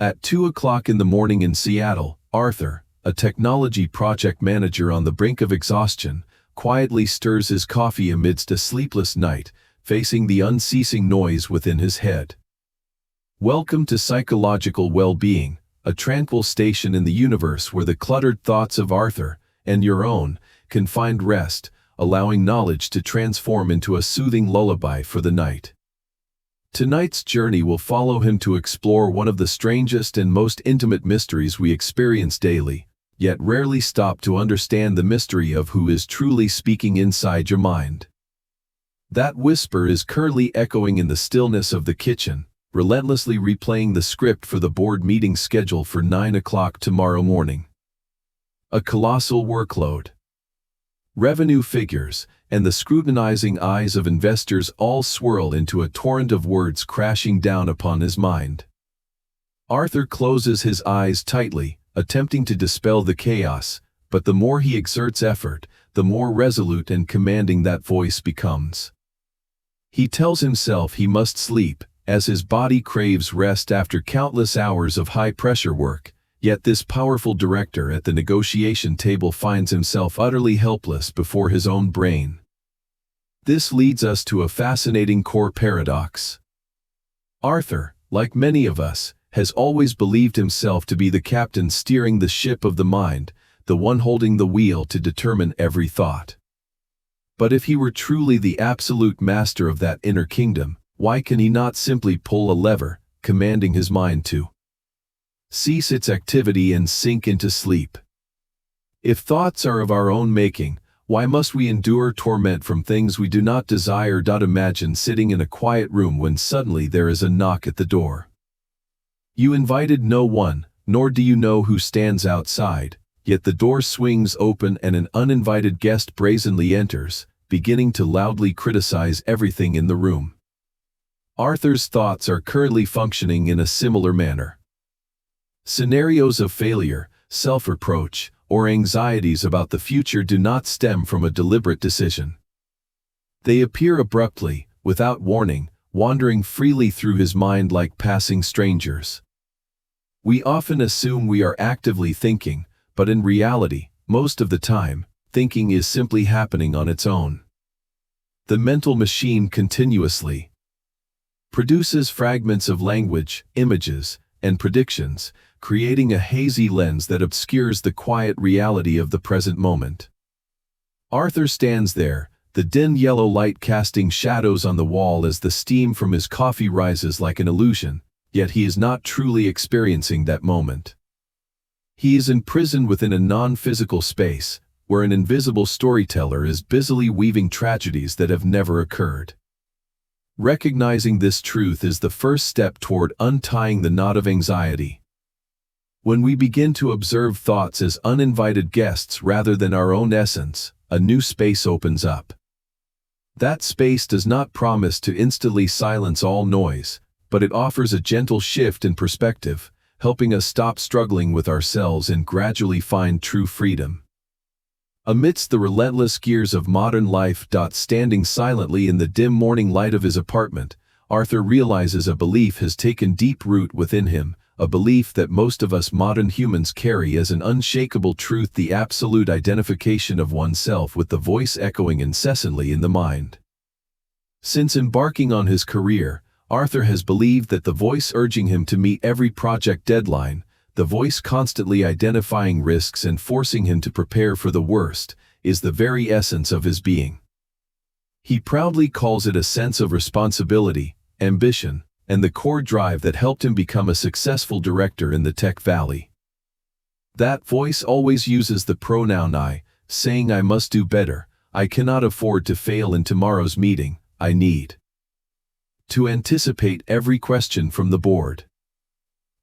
At 2 o'clock in the morning in Seattle, Arthur, a technology project manager on the brink of exhaustion, quietly stirs his coffee amidst a sleepless night, facing the unceasing noise within his head. Welcome to Psychological Well-Being, a tranquil station in the universe where the cluttered thoughts of Arthur, and your own, can find rest, allowing knowledge to transform into a soothing lullaby for the night. Tonight's journey will follow him to explore one of the strangest and most intimate mysteries we experience daily, yet rarely stop to understand the mystery of who is truly speaking inside your mind. That whisper is currently echoing in the stillness of the kitchen, relentlessly replaying the script for the board meeting scheduled for 9 o'clock tomorrow morning. A colossal workload. Revenue figures, and the scrutinizing eyes of investors all swirl into a torrent of words crashing down upon his mind. Arthur closes his eyes tightly, attempting to dispel the chaos, but the more he exerts effort, the more resolute and commanding that voice becomes. He tells himself he must sleep, as his body craves rest after countless hours of high-pressure work, yet this powerful director at the negotiation table finds himself utterly helpless before his own brain. This leads us to a fascinating core paradox. Arthur, like many of us, has always believed himself to be the captain steering the ship of the mind, the one holding the wheel to determine every thought. But if he were truly the absolute master of that inner kingdom, why can he not simply pull a lever, commanding his mind to cease its activity and sink into sleep? If thoughts are of our own making, why must we endure torment from things we do not desire? Imagine sitting in a quiet room when suddenly there is a knock at the door. You invited no one, nor do you know who stands outside, yet the door swings open and an uninvited guest brazenly enters, beginning to loudly criticize everything in the room. Arthur's thoughts are currently functioning in a similar manner. Scenarios of failure, self-reproach, or anxieties about the future do not stem from a deliberate decision. They appear abruptly, without warning, wandering freely through his mind like passing strangers. We often assume we are actively thinking, but in reality, most of the time, thinking is simply happening on its own. The mental machine continuously produces fragments of language, images, and predictions, creating a hazy lens that obscures the quiet reality of the present moment. Arthur stands there, the dim yellow light casting shadows on the wall as the steam from his coffee rises like an illusion, yet he is not truly experiencing that moment. He is imprisoned within a non-physical space, where an invisible storyteller is busily weaving tragedies that have never occurred. Recognizing this truth is the first step toward untying the knot of anxiety. When we begin to observe thoughts as uninvited guests rather than our own essence, a new space opens up. That space does not promise to instantly silence all noise, but it offers a gentle shift in perspective, helping us stop struggling with ourselves and gradually find true freedom. Amidst the relentless gears of modern life, standing silently in the dim morning light of his apartment, Arthur realizes a belief has taken deep root within him, a belief that most of us modern humans carry as an unshakable truth: the absolute identification of oneself with the voice echoing incessantly in the mind. Since embarking on his career, Arthur has believed that the voice urging him to meet every project deadline, the voice constantly identifying risks and forcing him to prepare for the worst, is the very essence of his being. He proudly calls it a sense of responsibility, ambition, and the core drive that helped him become a successful director in the Tech Valley. That voice always uses the pronoun I, saying I must do better, I cannot afford to fail in tomorrow's meeting, I need to anticipate every question from the board.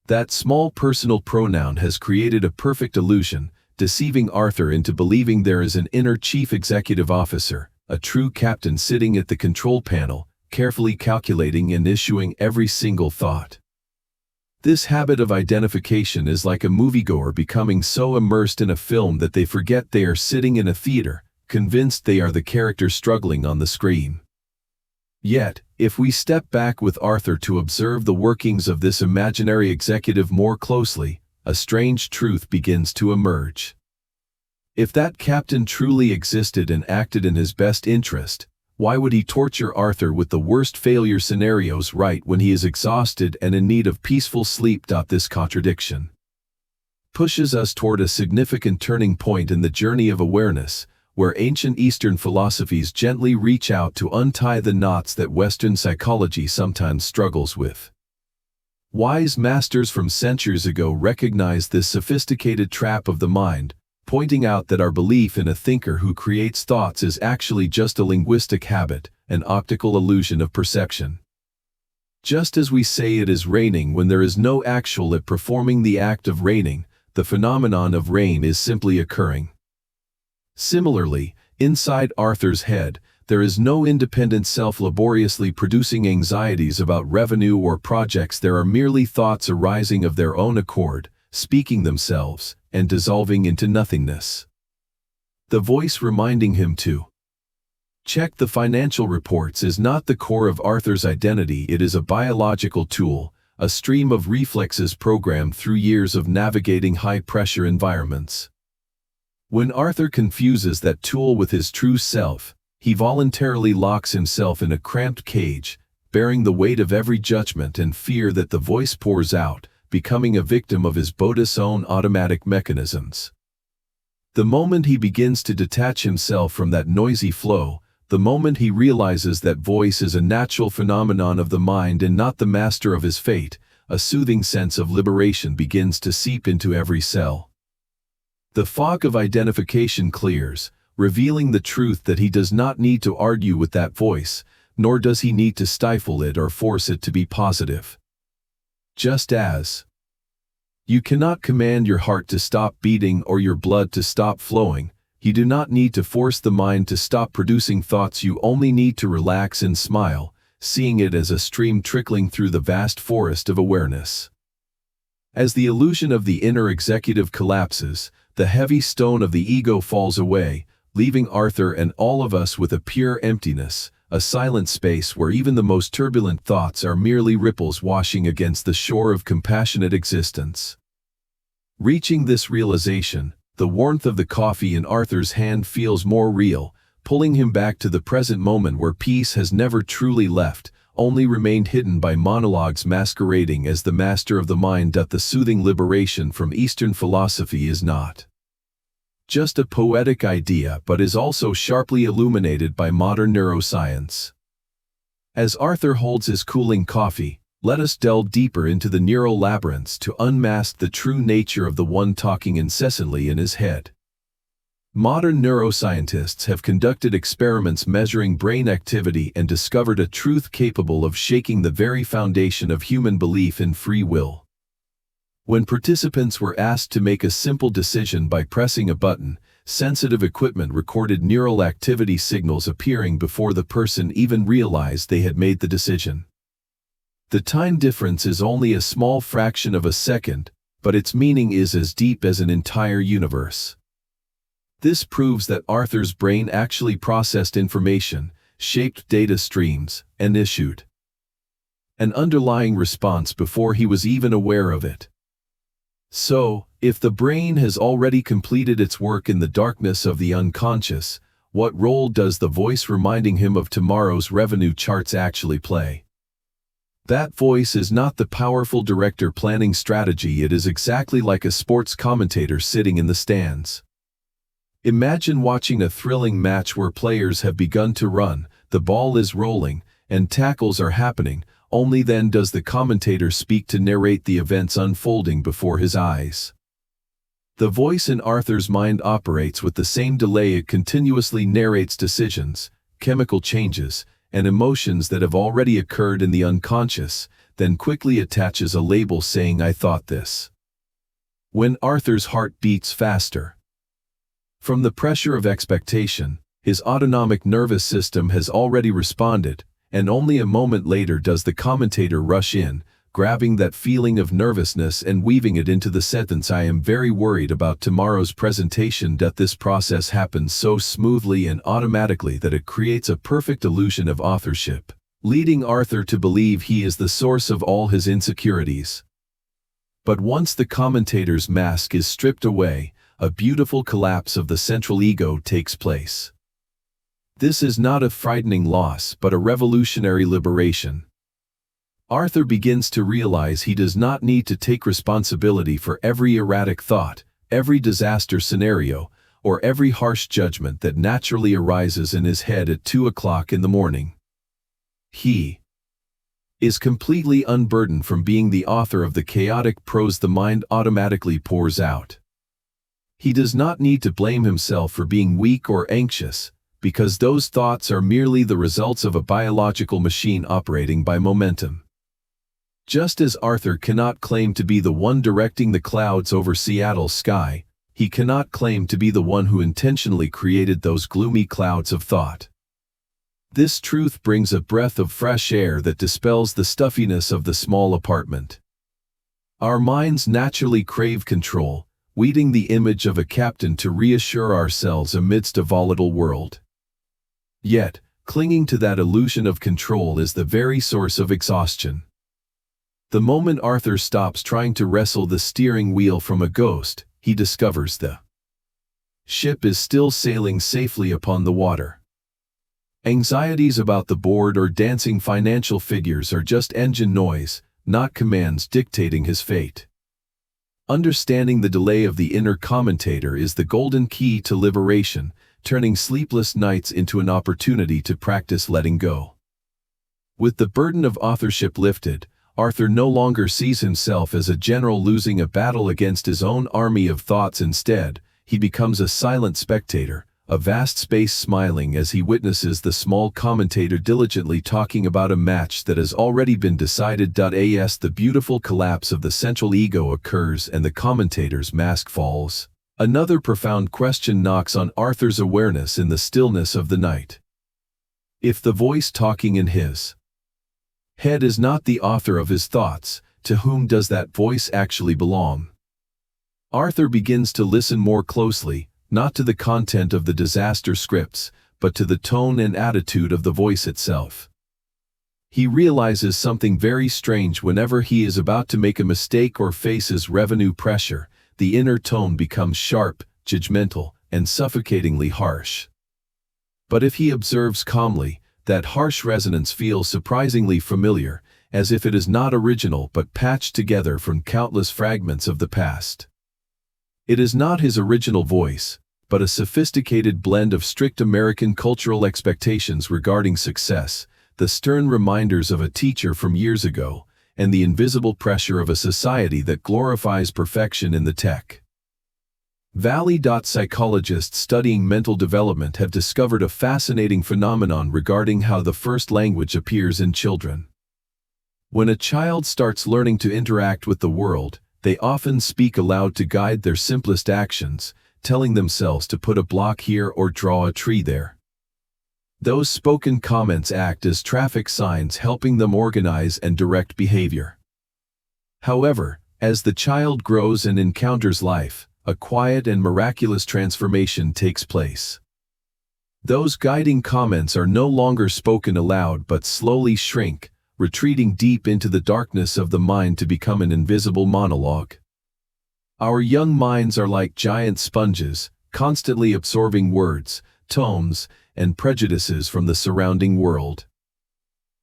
That small personal pronoun has created a perfect illusion, deceiving Arthur into believing there is an inner chief executive officer, a true captain sitting at the control panel, carefully calculating and issuing every single thought. This habit of identification is like a moviegoer becoming so immersed in a film that they forget they are sitting in a theater, convinced they are the character struggling on the screen. Yet, If we step back with Arthur to observe the workings of this imaginary executive more closely, a strange truth begins to emerge. If that captain truly existed and acted in his best interest, why would he torture Arthur with the worst failure scenarios right when he is exhausted and in need of peaceful sleep? This contradiction pushes us toward a significant turning point in the journey of awareness, where ancient Eastern philosophies gently reach out to untie the knots that Western psychology sometimes struggles with. Wise masters from centuries ago recognized this sophisticated trap of the mind, pointing out that our belief in a thinker who creates thoughts is actually just a linguistic habit, an optical illusion of perception. Just as we say it is raining when there is no actual it performing the act of raining, the phenomenon of rain is simply occurring. Similarly, inside Arthur's head, there is no independent self laboriously producing anxieties about revenue or projects. There are merely thoughts arising of their own accord, speaking themselves, and dissolving into nothingness. The voice reminding him to check the financial reports is not the core of Arthur's identity. It is a biological tool, a stream of reflexes programmed through years of navigating high-pressure environments. When Arthur confuses that tool with his true self, he voluntarily locks himself in a cramped cage, bearing the weight of every judgment and fear that the voice pours out, becoming a victim of his body's own automatic mechanisms. The moment he begins to detach himself from that noisy flow, the moment he realizes that voice is a natural phenomenon of the mind and not the master of his fate, a soothing sense of liberation begins to seep into every cell. The fog of identification clears, revealing the truth that he does not need to argue with that voice, nor does he need to stifle it or force it to be positive. Just as you cannot command your heart to stop beating or your blood to stop flowing, you do not need to force the mind to stop producing thoughts. You only need to relax and smile, seeing it as a stream trickling through the vast forest of awareness. As the illusion of the inner executive collapses, the heavy stone of the ego falls away, leaving Arthur and all of us with a pure emptiness, a silent space where even the most turbulent thoughts are merely ripples washing against the shore of compassionate existence. Reaching this realization, the warmth of the coffee in Arthur's hand feels more real, pulling him back to the present moment where peace has never truly left, only remained hidden by monologues masquerading as the master of the mind. The soothing liberation from Eastern philosophy is not just a poetic idea but is also sharply illuminated by modern neuroscience. As Arthur holds his cooling coffee, let us delve deeper into the neural labyrinths to unmask the true nature of the one talking incessantly in his head. Modern neuroscientists have conducted experiments measuring brain activity and discovered a truth capable of shaking the very foundation of human belief in free will. When participants were asked to make a simple decision by pressing a button, sensitive equipment recorded neural activity signals appearing before the person even realized they had made the decision. The time difference is only a small fraction of a second, but its meaning is as deep as an entire universe. This proves that Arthur's brain actually processed information, shaped data streams, and issued an underlying response before he was even aware of it. So, if the brain has already completed its work in the darkness of the unconscious, what role does the voice reminding him of tomorrow's revenue charts actually play? That voice is not the powerful director planning strategy. It is exactly like a sports commentator sitting in the stands. Imagine watching a thrilling match where players have begun to run, the ball is rolling, and tackles are happening. Only then does the commentator speak to narrate the events unfolding before his eyes. The voice in Arthur's mind operates with the same delay. It continuously narrates decisions, chemical changes, and emotions that have already occurred in the unconscious, then quickly attaches a label saying, "I thought this." When Arthur's heart beats faster from the pressure of expectation, his autonomic nervous system has already responded, and only a moment later does the commentator rush in, grabbing that feeling of nervousness and weaving it into the sentence, "I am very worried about tomorrow's presentation." This process happens so smoothly and automatically that it creates a perfect illusion of authorship, leading Arthur to believe he is the source of all his insecurities. But once the commentator's mask is stripped away, a beautiful collapse of the central ego takes place. This is not a frightening loss but a revolutionary liberation. Arthur begins to realize he does not need to take responsibility for every erratic thought, every disaster scenario, or every harsh judgment that naturally arises in his head at 2 o'clock in the morning. He is completely unburdened from being the author of the chaotic prose the mind automatically pours out. He does not need to blame himself for being weak or anxious, because those thoughts are merely the results of a biological machine operating by momentum. Just as Arthur cannot claim to be the one directing the clouds over Seattle's sky, he cannot claim to be the one who intentionally created those gloomy clouds of thought. This truth brings a breath of fresh air that dispels the stuffiness of the small apartment. Our minds naturally crave control, weeding the image of a captain to reassure ourselves amidst a volatile world. Yet, clinging to that illusion of control is the very source of exhaustion. The moment Arthur stops trying to wrestle the steering wheel from a ghost, he discovers the ship is still sailing safely upon the water. Anxieties about the board or dancing financial figures are just engine noise, not commands dictating his fate. Understanding the delay of the inner commentator is the golden key to liberation, turning sleepless nights into an opportunity to practice letting go. With the burden of authorship lifted, Arthur no longer sees himself as a general losing a battle against his own army of thoughts. Instead, he becomes a silent spectator, a vast space smiling as he witnesses the small commentator diligently talking about a match that has already been decided. As the beautiful collapse of the central ego occurs and the commentator's mask falls, another profound question knocks on Arthur's awareness in the stillness of the night. If the voice talking in his head is not the author of his thoughts, to whom does that voice actually belong? Arthur begins to listen more closely, not to the content of the disaster scripts, but to the tone and attitude of the voice itself. He realizes something very strange. Whenever he is about to make a mistake or faces revenue pressure, the inner tone becomes sharp, judgmental, and suffocatingly harsh. But if he observes calmly, that harsh resonance feels surprisingly familiar, as if it is not original but patched together from countless fragments of the past. It is not his original voice, but a sophisticated blend of strict American cultural expectations regarding success, the stern reminders of a teacher from years ago, and the invisible pressure of a society that glorifies perfection in the tech valley. Psychologists studying mental development have discovered a fascinating phenomenon regarding how the first language appears in children. When a child starts learning to interact with the world, they often speak aloud to guide their simplest actions, telling themselves to put a block here or draw a tree there. Those spoken comments act as traffic signs, helping them organize and direct behavior. However, as the child grows and encounters life, a quiet and miraculous transformation takes place. Those guiding comments are no longer spoken aloud but slowly shrink, retreating deep into the darkness of the mind to become an invisible monologue. Our young minds are like giant sponges, constantly absorbing words, tones, and prejudices from the surrounding world.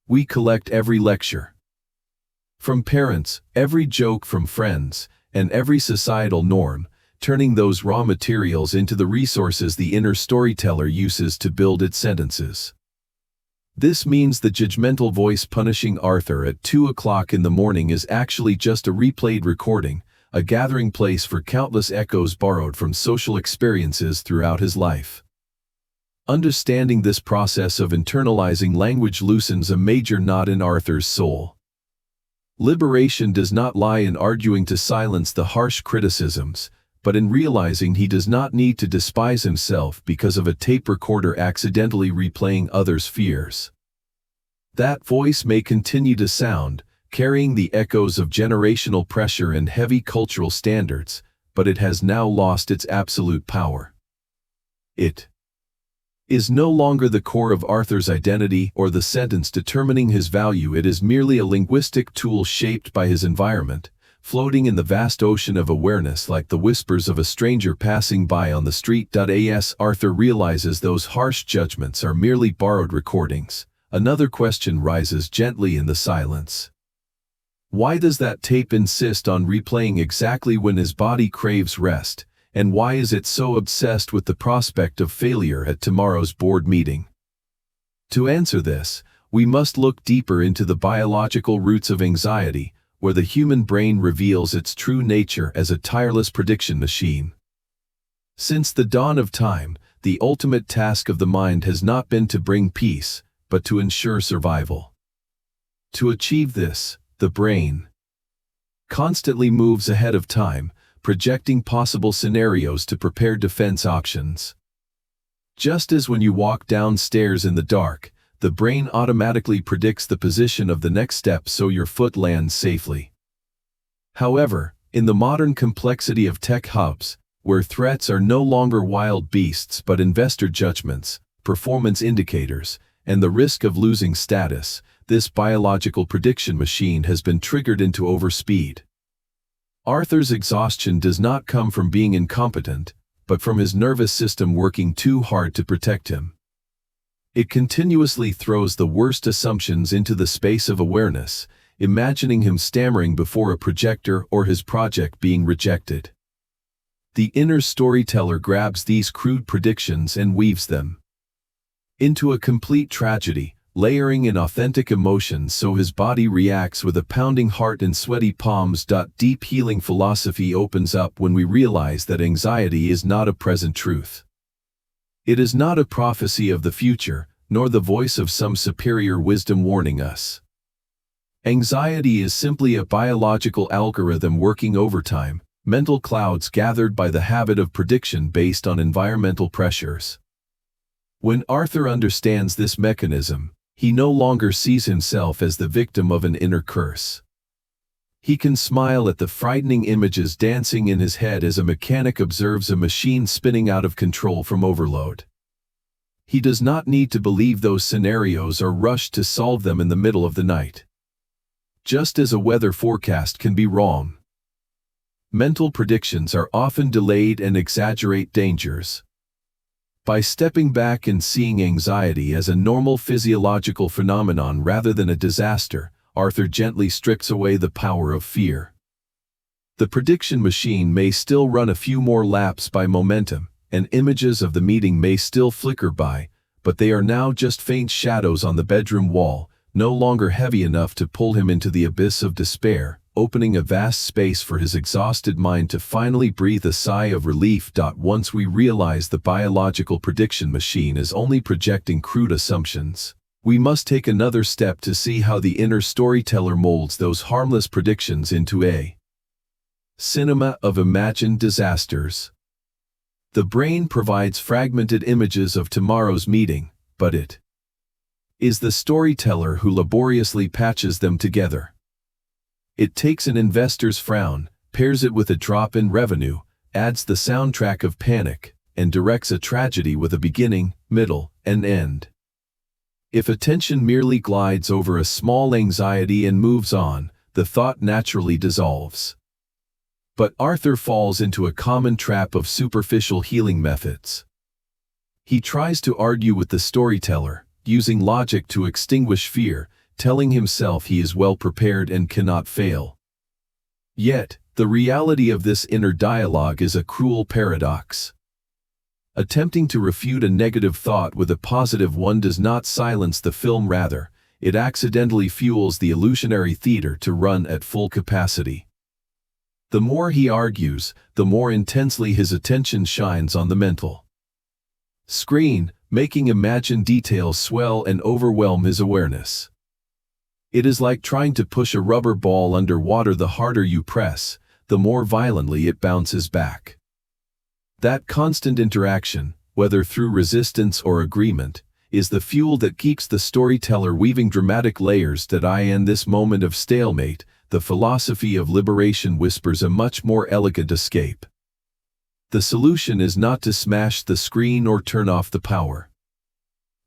We collect every lecture from parents, every joke from friends, and every societal norm, turning those raw materials into the resources the inner storyteller uses to build its sentences. This means the judgmental voice punishing Arthur at 2 o'clock in the morning is actually just a replayed recording, a gathering place for countless echoes borrowed from social experiences throughout his life. Understanding this process of internalizing language loosens a major knot in Arthur's soul. Liberation does not lie in arguing to silence the harsh criticisms, but in realizing he does not need to despise himself because of a tape recorder accidentally replaying others' fears. That voice may continue to sound, carrying the echoes of generational pressure and heavy cultural standards, but it has now lost its absolute power. It is no longer the core of Arthur's identity or the sentence determining his value. It is merely a linguistic tool shaped by his environment, floating in the vast ocean of awareness like the whispers of a stranger passing by on the street. As Arthur realizes those harsh judgments are merely borrowed recordings, another question rises gently in the silence. Why does that tape insist on replaying exactly when his body craves rest? And why is it so obsessed with the prospect of failure at tomorrow's board meeting? To answer this, we must look deeper into the biological roots of anxiety, where the human brain reveals its true nature as a tireless prediction machine. Since the dawn of time, the ultimate task of the mind has not been to bring peace, but to ensure survival. To achieve this, the brain constantly moves ahead of time, projecting possible scenarios to prepare defense options. Just as when you walk downstairs in the dark, the brain automatically predicts the position of the next step so your foot lands safely. However, in the modern complexity of tech hubs, where threats are no longer wild beasts but investor judgments, performance indicators, and the risk of losing status, this biological prediction machine has been triggered into overspeed. Arthur's exhaustion does not come from being incompetent, but from his nervous system working too hard to protect him. It continuously throws the worst assumptions into the space of awareness, imagining him stammering before a projector or his project being rejected. The inner storyteller grabs these crude predictions and weaves them into a complete tragedy, layering in authentic emotions so his body reacts with a pounding heart and sweaty palms. Deep healing philosophy opens up when we realize that anxiety is not a present truth. It is not a prophecy of the future, nor the voice of some superior wisdom warning us. Anxiety is simply a biological algorithm working overtime, mental clouds gathered by the habit of prediction based on environmental pressures. When Arthur understands this mechanism, he no longer sees himself as the victim of an inner curse. He can smile at the frightening images dancing in his head as a mechanic observes a machine spinning out of control from overload. He does not need to believe those scenarios or rush to solve them in the middle of the night. Just as a weather forecast can be wrong, mental predictions are often delayed and exaggerate dangers. By stepping back and seeing anxiety as a normal physiological phenomenon rather than a disaster, Arthur gently strips away the power of fear. The prediction machine may still run a few more laps by momentum, and images of the meeting may still flicker by, but they are now just faint shadows on the bedroom wall, no longer heavy enough to pull him into the abyss of despair, opening a vast space for his exhausted mind to finally breathe a sigh of relief. Once we realize the biological prediction machine is only projecting crude assumptions, we must take another step to see how the inner storyteller molds those harmless predictions into a cinema of imagined disasters. The brain provides fragmented images of tomorrow's meeting, but it is the storyteller who laboriously patches them together. It takes an investor's frown, pairs it with a drop in revenue, adds the soundtrack of panic, and directs a tragedy with a beginning, middle, and end. If attention merely glides over a small anxiety and moves on, the thought naturally dissolves. But Arthur falls into a common trap of superficial healing methods. He tries to argue with the storyteller, using logic to extinguish fear, telling himself he is well prepared and cannot fail. Yet, the reality of this inner dialogue is a cruel paradox. Attempting to refute a negative thought with a positive one does not silence the film, rather, it accidentally fuels the illusionary theater to run at full capacity. The more he argues, the more intensely his attention shines on the mental screen, making imagined details swell and overwhelm his awareness. It is like trying to push a rubber ball under water. The harder you press, the more violently it bounces back. That constant interaction, whether through resistance or agreement, is the fuel that keeps the storyteller weaving dramatic layers. In this moment of stalemate, the philosophy of liberation whispers a much more elegant escape. The solution is not to smash the screen or turn off the power.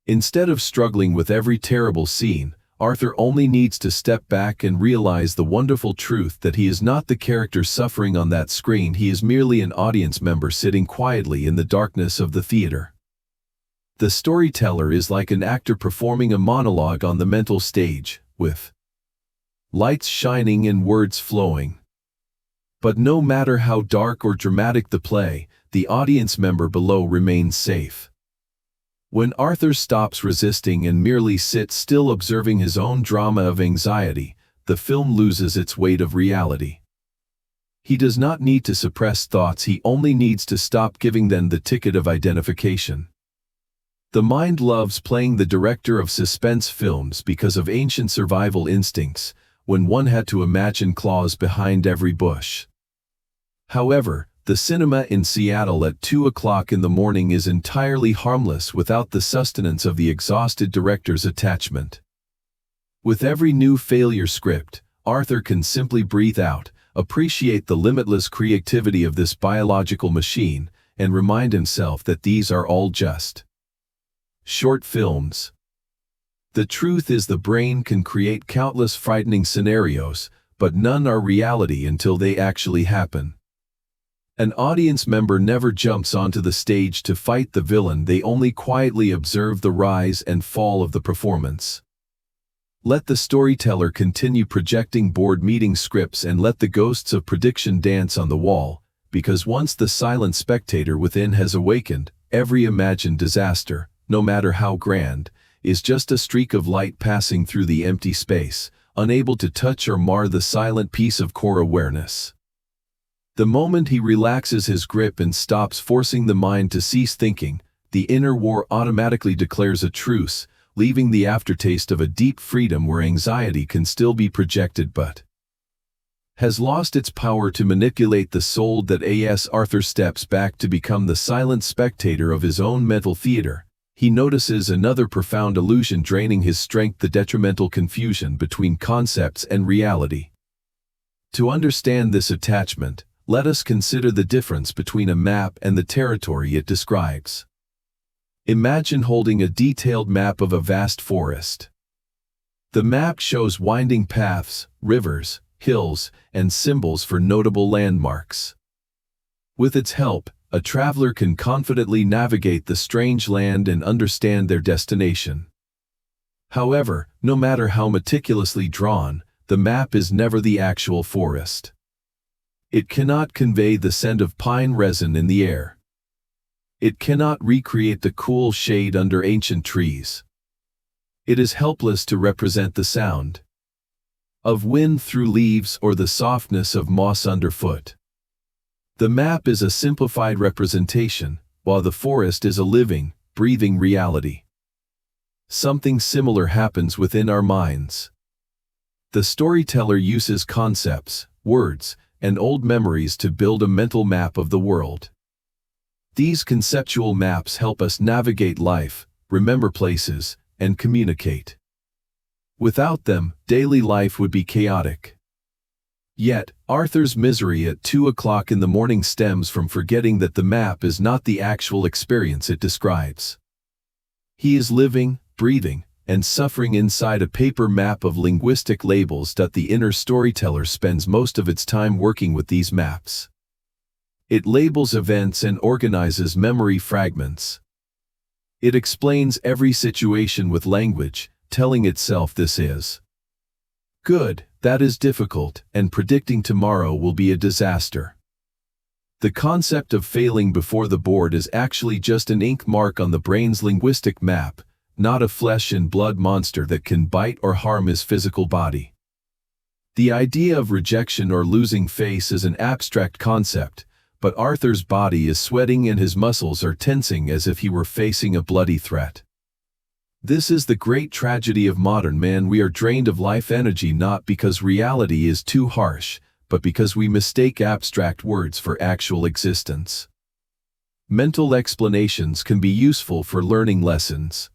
Instead of struggling with every terrible scene, Arthur only needs to step back and realize the wonderful truth that he is not the character suffering on that screen. He is merely an audience member sitting quietly in the darkness of the theater. The storyteller is like an actor performing a monologue on the mental stage, with lights shining and words flowing. But no matter how dark or dramatic the play, the audience member below remains safe. When Arthur stops resisting and merely sits still observing his own drama of anxiety, the film loses its weight of reality. He does not need to suppress thoughts, he only needs to stop giving them the ticket of identification. The mind loves playing the director of suspense films because of ancient survival instincts, when one had to imagine claws behind every bush. However, the cinema in Seattle at 2 o'clock in the morning is entirely harmless without the sustenance of the exhausted director's attachment. With every new failure script, Arthur can simply breathe out, appreciate the limitless creativity of this biological machine, and remind himself that these are all just short films. The truth is, the brain can create countless frightening scenarios, but none are reality until they actually happen. An audience member never jumps onto the stage to fight the villain, they only quietly observe the rise and fall of the performance. Let the storyteller continue projecting board meeting scripts and let the ghosts of prediction dance on the wall, because once the silent spectator within has awakened, every imagined disaster, no matter how grand, is just a streak of light passing through the empty space, unable to touch or mar the silent peace of core awareness. The moment he relaxes his grip and stops forcing the mind to cease thinking, the inner war automatically declares a truce, leaving the aftertaste of a deep freedom where anxiety can still be projected but has lost its power to manipulate the soul. As Arthur steps back to become the silent spectator of his own mental theater, he notices another profound illusion draining his strength: the detrimental confusion between concepts and reality. To understand this attachment, let us consider the difference between a map and the territory it describes. Imagine holding a detailed map of a vast forest. The map shows winding paths, rivers, hills, and symbols for notable landmarks. With its help, a traveler can confidently navigate the strange land and understand their destination. However, no matter how meticulously drawn, the map is never the actual forest. It cannot convey the scent of pine resin in the air. It cannot recreate the cool shade under ancient trees. It is helpless to represent the sound of wind through leaves or the softness of moss underfoot. The map is a simplified representation, while the forest is a living, breathing reality. Something similar happens within our minds. The storyteller uses concepts, words, and old memories to build a mental map of the world. These conceptual maps help us navigate life, remember places, and communicate. Without them, daily life would be chaotic. Yet, Arthur's misery at 2 o'clock in the morning stems from forgetting that the map is not the actual experience it describes. He is living, breathing, and suffering inside a paper map of linguistic labels. The inner storyteller spends most of its time working with these maps. It labels events and organizes memory fragments. It explains every situation with language, telling itself this is good, that is difficult, and predicting tomorrow will be a disaster. The concept of failing before the board is actually just an ink mark on the brain's linguistic map, not a flesh and blood monster that can bite or harm his physical body. The idea of rejection or losing face is an abstract concept, but Arthur's body is sweating and his muscles are tensing as if he were facing a bloody threat. This is the great tragedy of modern man. We are drained of life energy not because reality is too harsh, but because we mistake abstract words for actual existence. Mental explanations can be useful for learning lessons.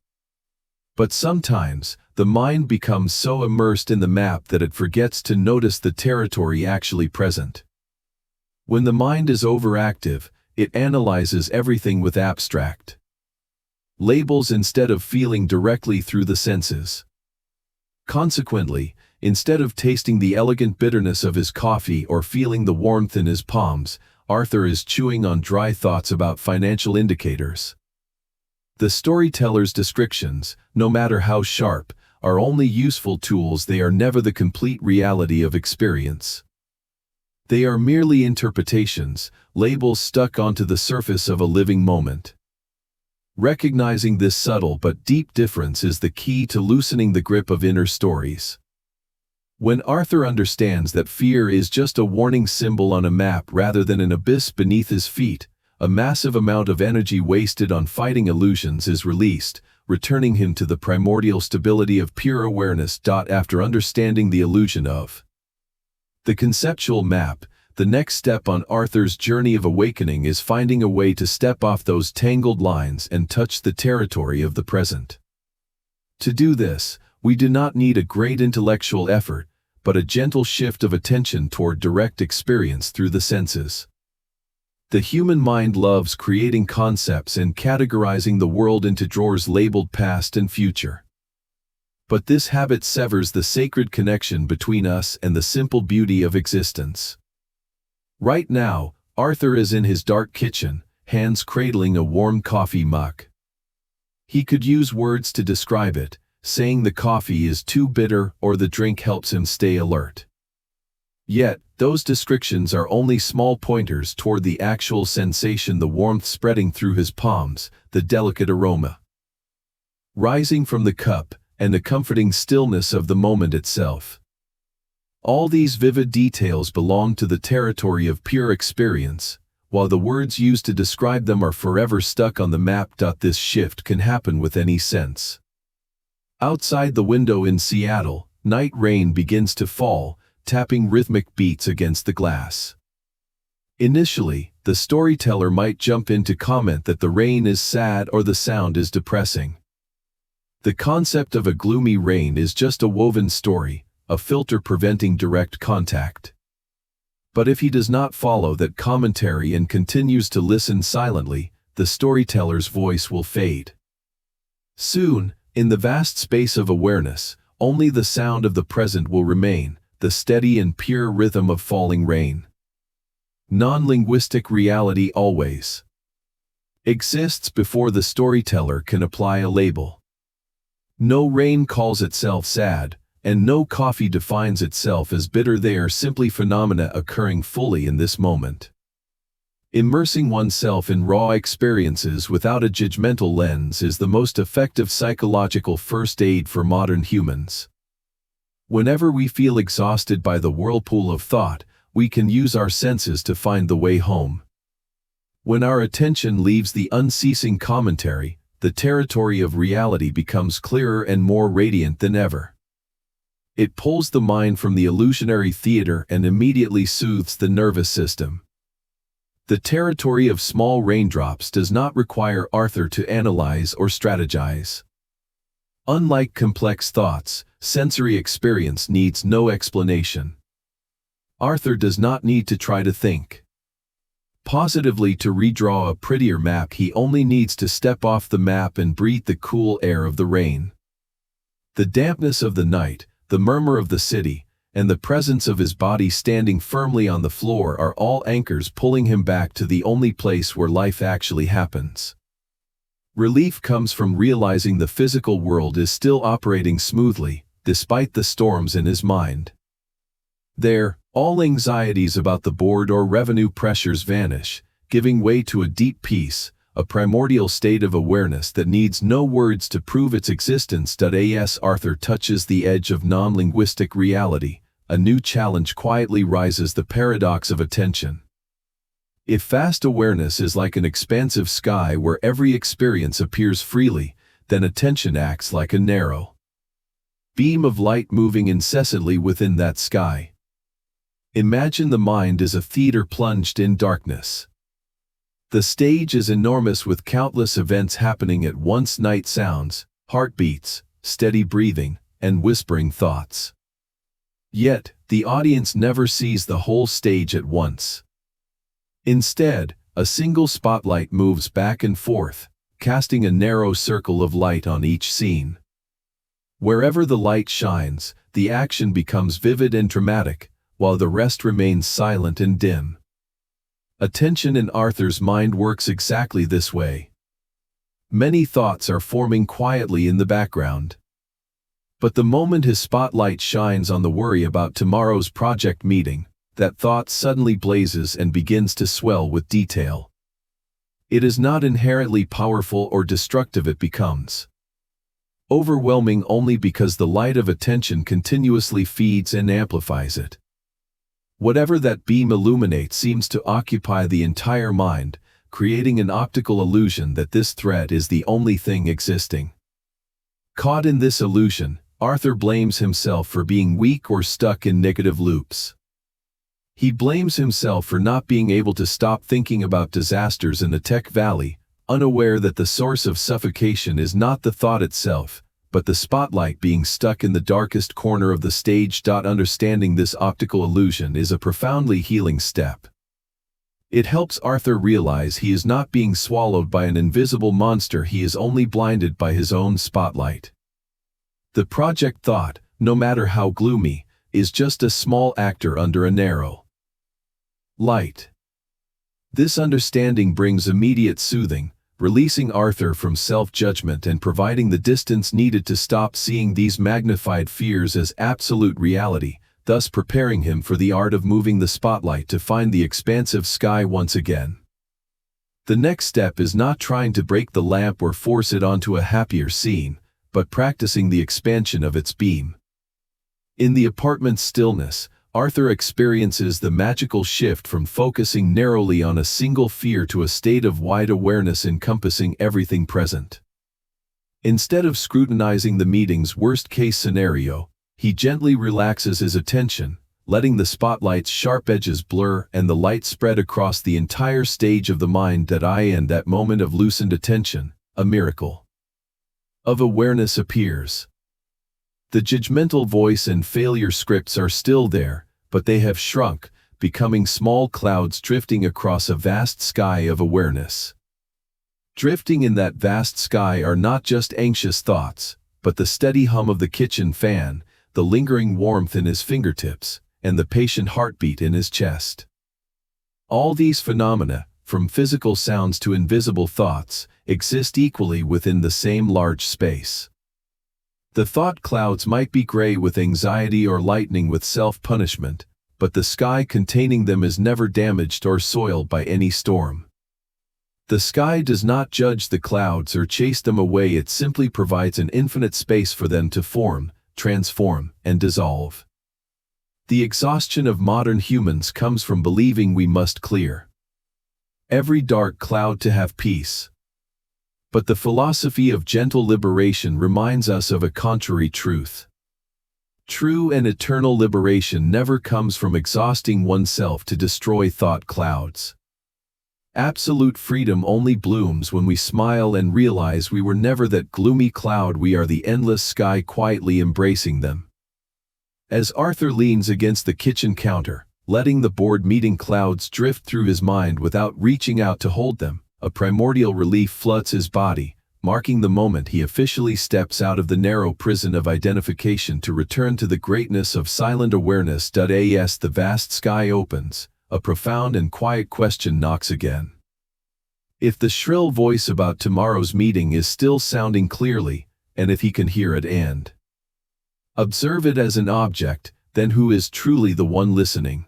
But sometimes, the mind becomes so immersed in the map that it forgets to notice the territory actually present. When the mind is overactive, it analyzes everything with abstract labels instead of feeling directly through the senses. Consequently, instead of tasting the elegant bitterness of his coffee or feeling the warmth in his palms, Arthur is chewing on dry thoughts about financial indicators. The storyteller's descriptions, no matter how sharp, are only useful tools. They are never the complete reality of experience. They are merely interpretations, labels stuck onto the surface of a living moment. Recognizing this subtle but deep difference is the key to loosening the grip of inner stories. When Arthur understands that fear is just a warning symbol on a map rather than an abyss beneath his feet, a massive amount of energy wasted on fighting illusions is released, returning him to the primordial stability of pure awareness. After understanding the illusion of the conceptual map, the next step on Arthur's journey of awakening is finding a way to step off those tangled lines and touch the territory of the present. To do this, we do not need a great intellectual effort, but a gentle shift of attention toward direct experience through the senses. The human mind loves creating concepts and categorizing the world into drawers labeled past and future. But this habit severs the sacred connection between us and the simple beauty of existence. Right now, Arthur is in his dark kitchen, hands cradling a warm coffee mug. He could use words to describe it, saying the coffee is too bitter or the drink helps him stay alert. Yet, those descriptions are only small pointers toward the actual sensation: the warmth spreading through his palms, the delicate aroma rising from the cup, and the comforting stillness of the moment itself. All these vivid details belong to the territory of pure experience, while the words used to describe them are forever stuck on the map. This shift can happen with any sense. Outside the window in Seattle, night rain begins to fall, tapping rhythmic beats against the glass. Initially, the storyteller might jump in to comment that the rain is sad or the sound is depressing. The concept of a gloomy rain is just a woven story, a filter preventing direct contact. But if he does not follow that commentary and continues to listen silently, the storyteller's voice will fade. Soon, in the vast space of awareness, only the sound of the present will remain, the steady and pure rhythm of falling rain. Non-linguistic reality always exists before the storyteller can apply a label. No rain calls itself sad, and no coffee defines itself as bitter. They are simply phenomena occurring fully in this moment. Immersing oneself in raw experiences without a judgmental lens is the most effective psychological first aid for modern humans. Whenever we feel exhausted by the whirlpool of thought, we can use our senses to find the way home. When our attention leaves the unceasing commentary, the territory of reality becomes clearer and more radiant than ever. It pulls the mind from the illusionary theater and immediately soothes the nervous system. The territory of small raindrops does not require Arthur to analyze or strategize. Unlike complex thoughts, sensory experience needs no explanation. Arthur does not need to try to think positively to redraw a prettier map. He only needs to step off the map and breathe the cool air of the rain. The dampness of the night, the murmur of the city, and the presence of his body standing firmly on the floor are all anchors pulling him back to the only place where life actually happens. Relief comes from realizing the physical world is still operating smoothly, despite the storms in his mind. There, all anxieties about the board or revenue pressures vanish, giving way to a deep peace, a primordial state of awareness that needs no words to prove its existence. As Arthur touches the edge of non-linguistic reality, a new challenge quietly rises: the paradox of attention. If vast awareness is like an expansive sky where every experience appears freely, then attention acts like a narrow beam of light moving incessantly within that sky. Imagine the mind as a theater plunged in darkness. The stage is enormous with countless events happening at once: night sounds, heartbeats, steady breathing, and whispering thoughts. Yet, the audience never sees the whole stage at once. Instead, a single spotlight moves back and forth, casting a narrow circle of light on each scene. Wherever the light shines, the action becomes vivid and dramatic, while the rest remains silent and dim. Attention in Arthur's mind works exactly this way. Many thoughts are forming quietly in the background. But the moment his spotlight shines on the worry about tomorrow's project meeting, that thought suddenly blazes and begins to swell with detail. It is not inherently powerful or destructive, it becomes overwhelming only because the light of attention continuously feeds and amplifies it. Whatever that beam illuminates seems to occupy the entire mind, creating an optical illusion that this thread is the only thing existing. Caught in this illusion, Arthur blames himself for being weak or stuck in negative loops. He blames himself for not being able to stop thinking about disasters in the Tech Valley, unaware that the source of suffocation is not the thought itself, but the spotlight being stuck in the darkest corner of the stage. Understanding this optical illusion is a profoundly healing step. It helps Arthur realize he is not being swallowed by an invisible monster, he is only blinded by his own spotlight. The project thought, no matter how gloomy, is just a small actor under a narrow light. This understanding brings immediate soothing, releasing Arthur from self-judgment and providing the distance needed to stop seeing these magnified fears as absolute reality, thus preparing him for the art of moving the spotlight to find the expansive sky once again. The next step is not trying to break the lamp or force it onto a happier scene, but practicing the expansion of its beam. In the apartment's stillness, Arthur experiences the magical shift from focusing narrowly on a single fear to a state of wide awareness encompassing everything present. Instead of scrutinizing the meeting's worst-case scenario, he gently relaxes his attention, letting the spotlight's sharp edges blur and the light spread across the entire stage of the mind. In that moment of loosened attention, a miracle of awareness appears. The judgmental voice and failure scripts are still there, but they have shrunk, becoming small clouds drifting across a vast sky of awareness. Drifting in that vast sky are not just anxious thoughts, but the steady hum of the kitchen fan, the lingering warmth in his fingertips, and the patient heartbeat in his chest. All these phenomena, from physical sounds to invisible thoughts, exist equally within the same large space. The thought clouds might be gray with anxiety or lightning with self-punishment, but the sky containing them is never damaged or soiled by any storm. The sky does not judge the clouds or chase them away, it simply provides an infinite space for them to form, transform, and dissolve. The exhaustion of modern humans comes from believing we must clear every dark cloud to have peace. But the philosophy of gentle liberation reminds us of a contrary truth. True and eternal liberation never comes from exhausting oneself to destroy thought clouds. Absolute freedom only blooms when we smile and realize we were never that gloomy cloud, we are the endless sky quietly embracing them. As Arthur leans against the kitchen counter, letting the board meeting clouds drift through his mind without reaching out to hold them, a primordial relief floods his body, marking the moment he officially steps out of the narrow prison of identification to return to the greatness of silent awareness. As the vast sky opens, a profound and quiet question knocks again. If the shrill voice about tomorrow's meeting is still sounding clearly, and if he can hear it and observe it as an object, then who is truly the one listening?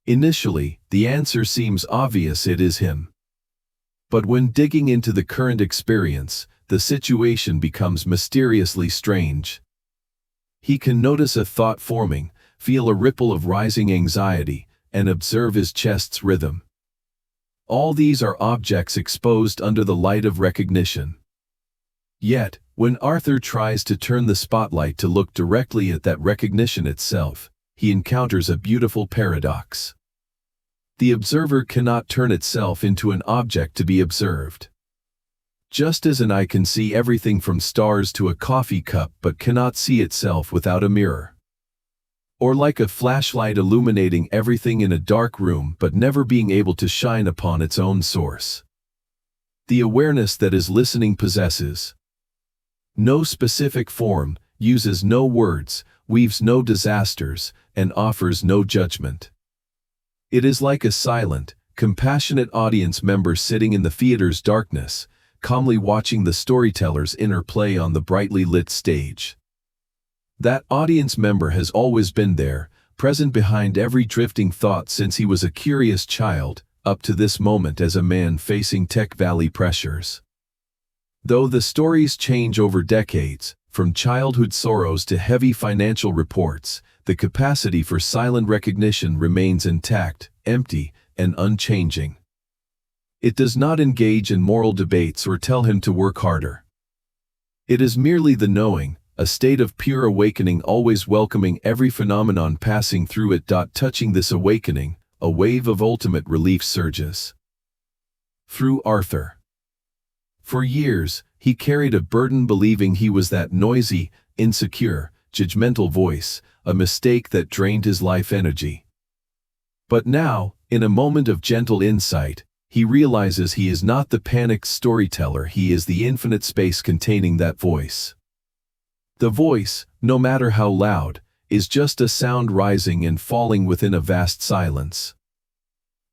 Initially, the answer seems obvious: it is him. But when digging into the current experience, the situation becomes mysteriously strange. He can notice a thought forming, feel a ripple of rising anxiety, and observe his chest's rhythm. All these are objects exposed under the light of recognition. Yet, when Arthur tries to turn the spotlight to look directly at that recognition itself, he encounters a beautiful paradox. The observer cannot turn itself into an object to be observed. Just as an eye can see everything from stars to a coffee cup but cannot see itself without a mirror. Or like a flashlight illuminating everything in a dark room but never being able to shine upon its own source. The awareness that is listening possesses no specific form, uses no words, weaves no disasters, and offers no judgment. It is like a silent, compassionate audience member sitting in the theater's darkness, calmly watching the storyteller's inner play on the brightly lit stage. That audience member has always been there, present behind every drifting thought since he was a curious child, up to this moment as a man facing Tech Valley pressures. Though the stories change over decades, from childhood sorrows to heavy financial reports, the capacity for silent recognition remains intact, empty, and unchanging. It does not engage in moral debates or tell him to work harder. It is merely the knowing, a state of pure awakening, always welcoming every phenomenon passing through it. Touching this awakening, a wave of ultimate relief surges through Arthur. For years, he carried a burden, believing he was that noisy, insecure, judgmental voice, a mistake that drained his life energy. But now, in a moment of gentle insight, he realizes he is not the panicked storyteller, he is the infinite space containing that voice. The voice, no matter how loud, is just a sound rising and falling within a vast silence.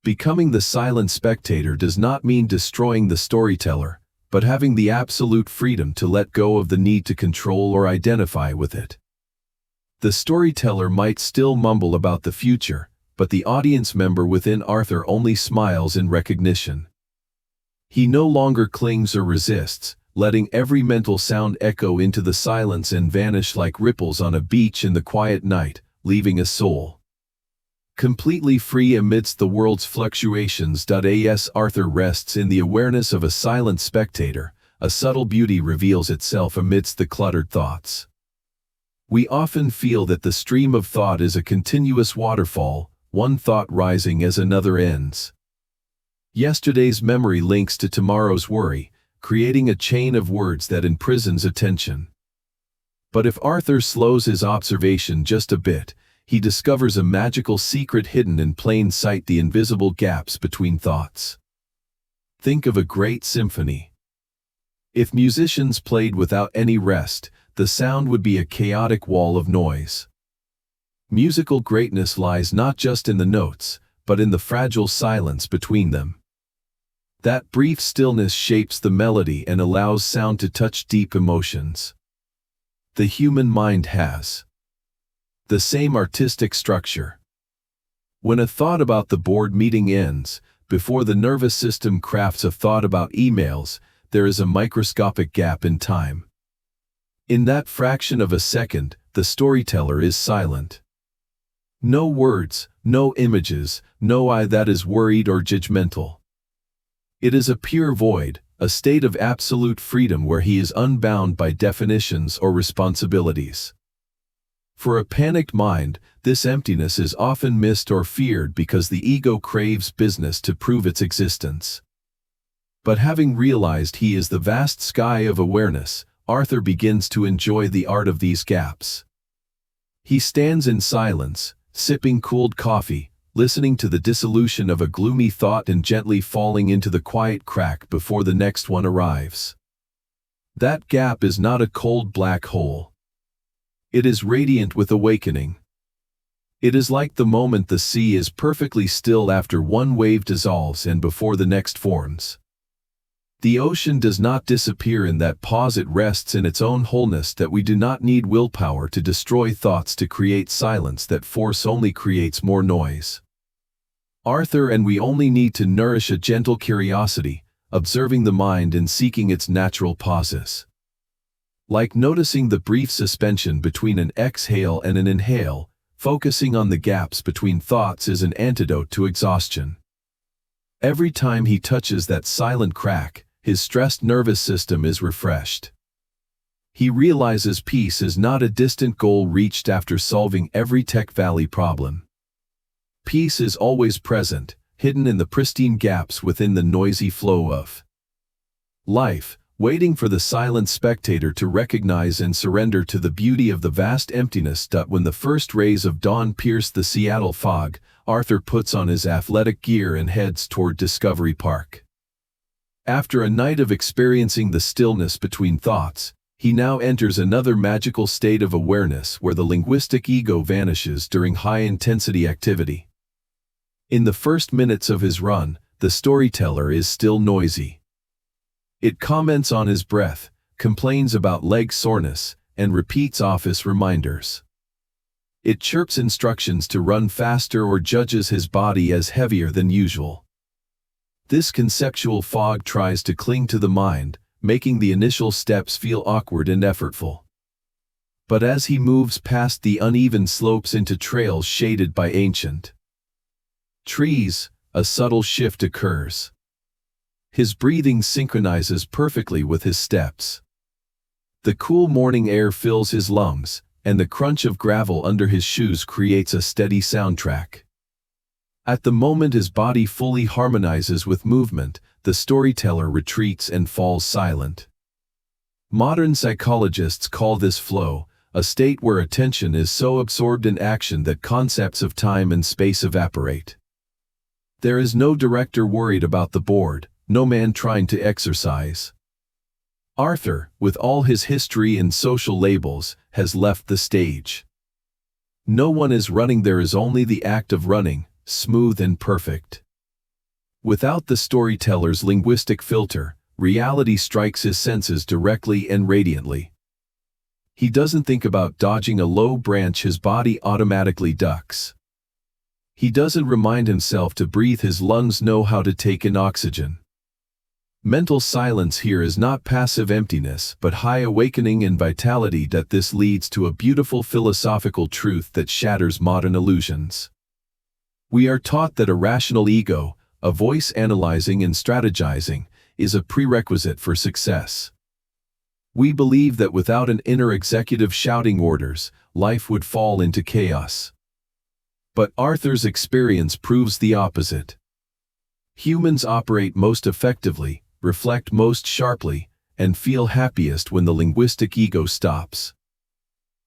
Becoming the silent spectator does not mean destroying the storyteller, but having the absolute freedom to let go of the need to control or identify with it. The storyteller might still mumble about the future, but the audience member within Arthur only smiles in recognition. He no longer clings or resists, letting every mental sound echo into the silence and vanish like ripples on a beach in the quiet night, leaving a soul completely free amidst the world's fluctuations. As Arthur rests in the awareness of a silent spectator, a subtle beauty reveals itself amidst the cluttered thoughts. We often feel that the stream of thought is a continuous waterfall, one thought rising as another ends. Yesterday's memory links to tomorrow's worry, creating a chain of words that imprisons attention. But if Arthur slows his observation just a bit, he discovers a magical secret hidden in plain sight: the invisible gaps between thoughts. Think of a great symphony. If musicians played without any rest, the sound would be a chaotic wall of noise. Musical greatness lies not just in the notes, but in the fragile silence between them. That brief stillness shapes the melody and allows sound to touch deep emotions. The human mind has the same artistic structure. When a thought about the board meeting ends, before the nervous system crafts a thought about emails, there is a microscopic gap in time. In that fraction of a second, the storyteller is silent. No words, no images, no I that is worried or judgmental. It is a pure void, a state of absolute freedom where he is unbound by definitions or responsibilities. For a panicked mind, this emptiness is often missed or feared because the ego craves business to prove its existence. But having realized he is the vast sky of awareness, Arthur begins to enjoy the art of these gaps. He stands in silence, sipping cooled coffee, listening to the dissolution of a gloomy thought and gently falling into the quiet crack before the next one arrives. That gap is not a cold black hole. It is radiant with awakening. It is like the moment the sea is perfectly still after one wave dissolves and before the next forms. The ocean does not disappear in that pause, it rests in its own wholeness. That we do not need willpower to destroy thoughts to create silence, that force only creates more noise. Arthur and we only need to nourish a gentle curiosity, observing the mind and seeking its natural pauses. Like noticing the brief suspension between an exhale and an inhale, focusing on the gaps between thoughts is an antidote to exhaustion. Every time he touches that silent crack, his stressed nervous system is refreshed. He realizes peace is not a distant goal reached after solving every Tech Valley problem. Peace is always present, hidden in the pristine gaps within the noisy flow of life, waiting for the silent spectator to recognize and surrender to the beauty of the vast emptiness. When the first rays of dawn pierce the Seattle fog, Arthur puts on his athletic gear and heads toward Discovery Park. After a night of experiencing the stillness between thoughts, he now enters another magical state of awareness where the linguistic ego vanishes during high-intensity activity. In the first minutes of his run, the storyteller is still noisy. It comments on his breath, complains about leg soreness, and repeats office reminders. It chirps instructions to run faster or judges his body as heavier than usual. This conceptual fog tries to cling to the mind, making the initial steps feel awkward and effortful. But as he moves past the uneven slopes into trails shaded by ancient trees, a subtle shift occurs. His breathing synchronizes perfectly with his steps. The cool morning air fills his lungs, and the crunch of gravel under his shoes creates a steady soundtrack. At the moment his body fully harmonizes with movement, the storyteller retreats and falls silent. Modern psychologists call this flow, a state where attention is so absorbed in action that concepts of time and space evaporate. There is no director worried about the board, no man trying to exercise. Arthur, with all his history and social labels, has left the stage. No one is running, there is only the act of running, smooth and perfect. Without the storyteller's linguistic filter, reality strikes his senses directly and radiantly. He doesn't think about dodging a low branch, his body automatically ducks. He doesn't remind himself to breathe, his lungs know how to take in oxygen. Mental silence here is not passive emptiness, but high awakening and vitality. This leads to a beautiful philosophical truth that shatters modern illusions. We are taught that a rational ego, a voice analyzing and strategizing, is a prerequisite for success. We believe that without an inner executive shouting orders, life would fall into chaos. But Arthur's experience proves the opposite. Humans operate most effectively, reflect most sharply, and feel happiest when the linguistic ego stops.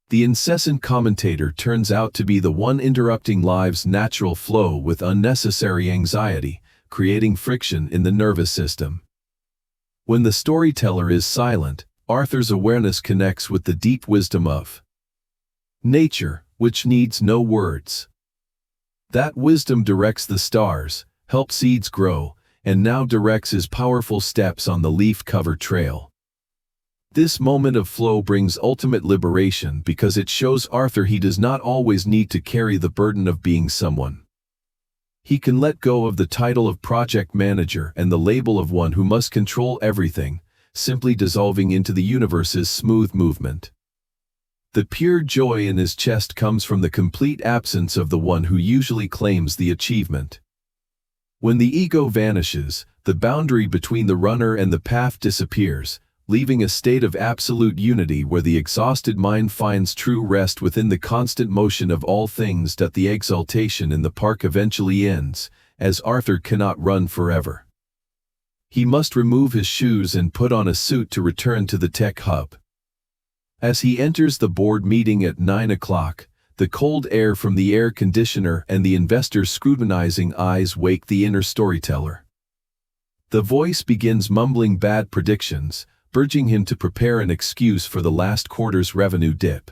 The incessant commentator turns out to be the one interrupting life's natural flow with unnecessary anxiety, creating friction in the nervous system. When the storyteller is silent, Arthur's awareness connects with the deep wisdom of nature, which needs no words. That wisdom directs the stars, helps seeds grow, and now directs his powerful steps on the leaf-covered trail. This moment of flow brings ultimate liberation because it shows Arthur he does not always need to carry the burden of being someone. He can let go of the title of project manager and the label of one who must control everything, simply dissolving into the universe's smooth movement. The pure joy in his chest comes from the complete absence of the one who usually claims the achievement. When the ego vanishes, the boundary between the runner and the path disappears, leaving a state of absolute unity where the exhausted mind finds true rest within the constant motion of all things. The exaltation in the park eventually ends, as Arthur cannot run forever. He must remove his shoes and put on a suit to return to the tech hub. As he enters the board meeting at 9 o'clock, the cold air from the air conditioner and the investor's scrutinizing eyes wake the inner storyteller. The voice begins mumbling bad predictions, urging him to prepare an excuse for the last quarter's revenue dip.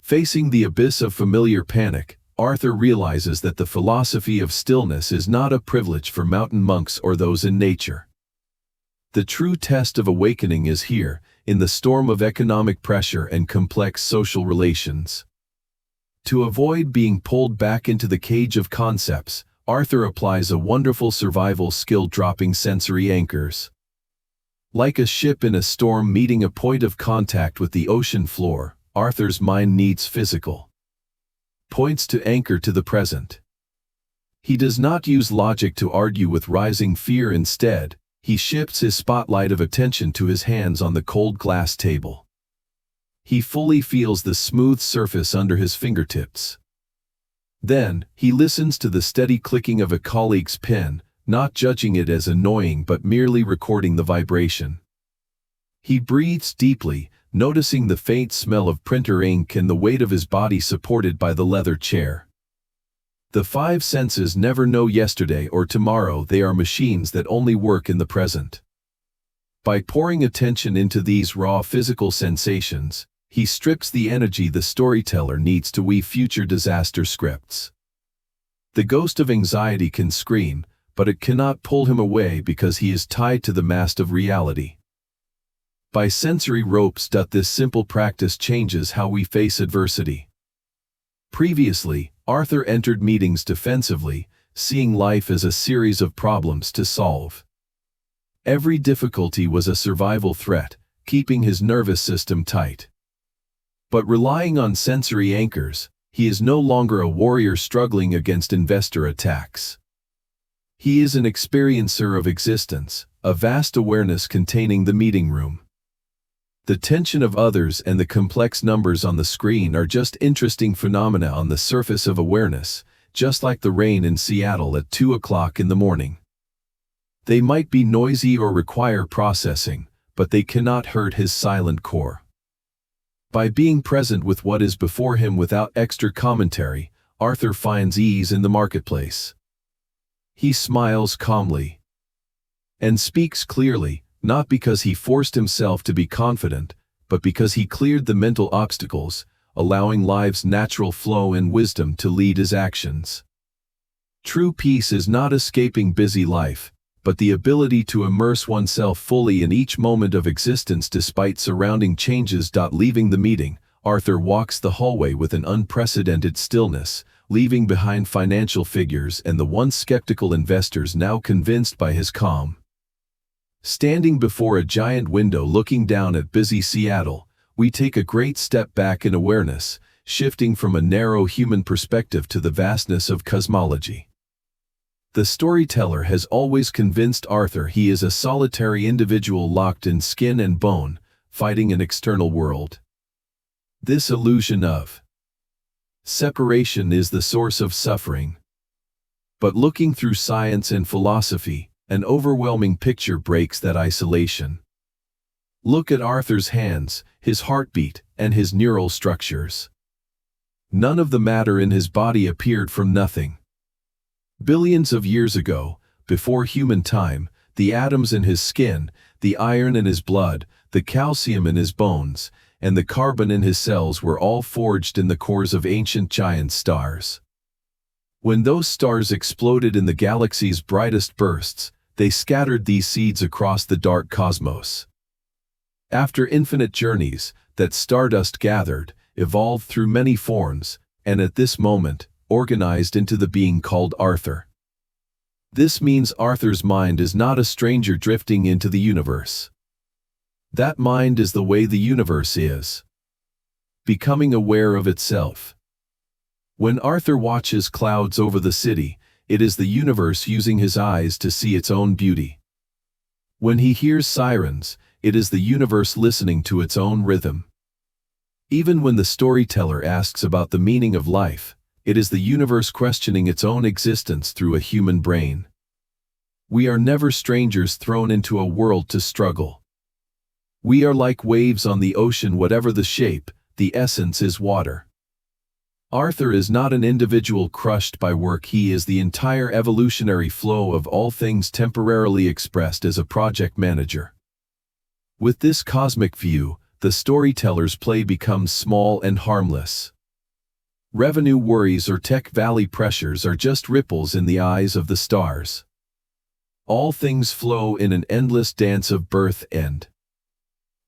Facing the abyss of familiar panic, Arthur realizes that the philosophy of stillness is not a privilege for mountain monks or those in nature. The true test of awakening is here, in the storm of economic pressure and complex social relations. To avoid being pulled back into the cage of concepts, Arthur applies a wonderful survival skill, dropping sensory anchors. Like a ship in a storm meeting a point of contact with the ocean floor, Arthur's mind needs physical points to anchor to the present. He does not use logic to argue with rising fear. Instead, he shifts his spotlight of attention to his hands on the cold glass table. He fully feels the smooth surface under his fingertips. Then, he listens to the steady clicking of a colleague's pen, not judging it as annoying but merely recording the vibration. He breathes deeply, noticing the faint smell of printer ink and the weight of his body supported by the leather chair. The five senses never know yesterday or tomorrow. They are machines that only work in the present. By pouring attention into these raw physical sensations, he strips the energy the storyteller needs to weave future disaster scripts. The ghost of anxiety can scream, but it cannot pull him away because he is tied to the mast of reality. By sensory ropes. This simple practice changes how we face adversity. Previously, Arthur entered meetings defensively, seeing life as a series of problems to solve. Every difficulty was a survival threat, keeping his nervous system tight. But relying on sensory anchors, he is no longer a warrior struggling against investor attacks. He is an experiencer of existence, a vast awareness containing the meeting room. The tension of others and the complex numbers on the screen are just interesting phenomena on the surface of awareness, just like the rain in Seattle at 2 o'clock in the morning. They might be noisy or require processing, but they cannot hurt his silent core. By being present with what is before him without extra commentary, Arthur finds ease in the marketplace. He smiles calmly and speaks clearly, not because he forced himself to be confident, but because he cleared the mental obstacles, allowing life's natural flow and wisdom to lead his actions. True peace is not escaping busy life, but the ability to immerse oneself fully in each moment of existence despite surrounding changes. Leaving the meeting, Arthur walks the hallway with an unprecedented stillness, leaving behind financial figures and the once skeptical investors now convinced by his calm. Standing before a giant window looking down at busy Seattle, we take a great step back in awareness, shifting from a narrow human perspective to the vastness of cosmology. The storyteller has always convinced Arthur he is a solitary individual locked in skin and bone, fighting an external world. This illusion of separation is the source of suffering. But looking through science and philosophy, an overwhelming picture breaks that isolation. Look at Arthur's hands, his heartbeat, and his neural structures. None of the matter in his body appeared from nothing. Billions of years ago, before human time, the atoms in his skin, the iron in his blood, the calcium in his bones, and the carbon in his cells were all forged in the cores of ancient giant stars. When those stars exploded in the galaxy's brightest bursts, they scattered these seeds across the dark cosmos. After infinite journeys, that stardust gathered, evolved through many forms, and at this moment, organized into the being called Arthur. This means Arthur's mind is not a stranger drifting into the universe. That mind is the way the universe is, becoming aware of itself. When Arthur watches clouds over the city, it is the universe using his eyes to see its own beauty. When he hears sirens, it is the universe listening to its own rhythm. Even when the storyteller asks about the meaning of life, it is the universe questioning its own existence through a human brain. We are never strangers thrown into a world to struggle. We are like waves on the ocean. Whatever the shape, the essence is water. Arthur is not an individual crushed by work. He is the entire evolutionary flow of all things temporarily expressed as a project manager. With this cosmic view, the storyteller's play becomes small and harmless. Revenue worries or tech valley pressures are just ripples in the eyes of the stars. All things flow in an endless dance of birth and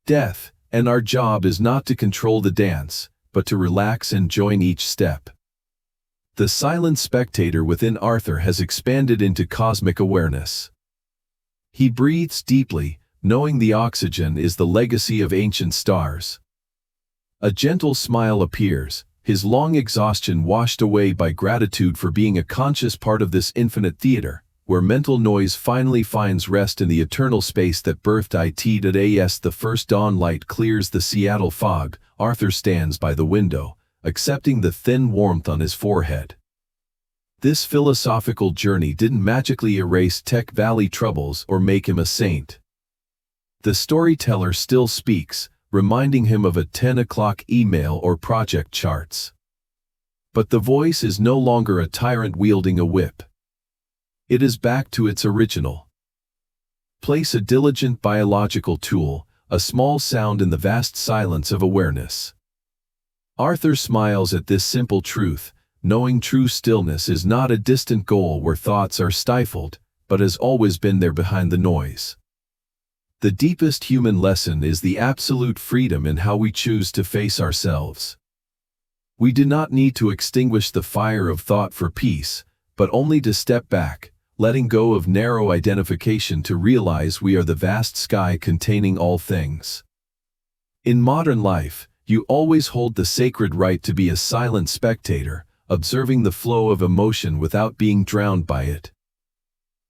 death, and our job is not to control the dance, but to relax and join each step. The silent spectator within Arthur has expanded into cosmic awareness. He breathes deeply, knowing the oxygen is the legacy of ancient stars. A gentle smile appears, his long exhaustion washed away by gratitude for being a conscious part of this infinite theater, where mental noise finally finds rest in the eternal space that birthed it. As the first dawn light clears the Seattle fog, Arthur stands by the window, accepting the thin warmth on his forehead. This philosophical journey didn't magically erase Tech Valley troubles or make him a saint. The storyteller still speaks, reminding him of a 10 o'clock email or project charts. But the voice is no longer a tyrant wielding a whip. It is back to its original place, a diligent biological tool, a small sound in the vast silence of awareness. Arthur smiles at this simple truth, knowing true stillness is not a distant goal where thoughts are stifled, but has always been there behind the noise. The deepest human lesson is the absolute freedom in how we choose to face ourselves. We do not need to extinguish the fire of thought for peace, but only to step back, letting go of narrow identification to realize we are the vast sky containing all things. In modern life, you always hold the sacred right to be a silent spectator, observing the flow of emotion without being drowned by it.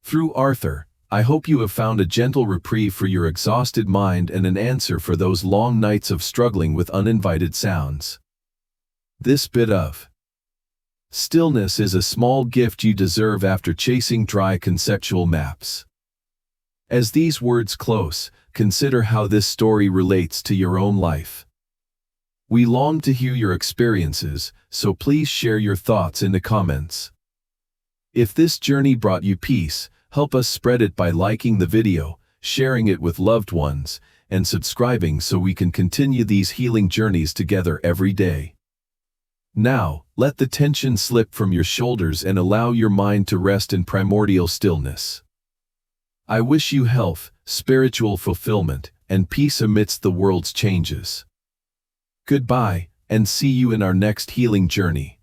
Through Arthur, I hope you have found a gentle reprieve for your exhausted mind and an answer for those long nights of struggling with uninvited sounds. This bit of stillness is a small gift you deserve after chasing dry conceptual maps. As these words close, consider how this story relates to your own life. We long to hear your experiences, so please share your thoughts in the comments. If this journey brought you peace, help us spread it by liking the video, sharing it with loved ones, and subscribing so we can continue these healing journeys together every day. Now, let the tension slip from your shoulders and allow your mind to rest in primordial stillness. I wish you health, spiritual fulfillment, and peace amidst the world's changes. Goodbye, and see you in our next healing journey.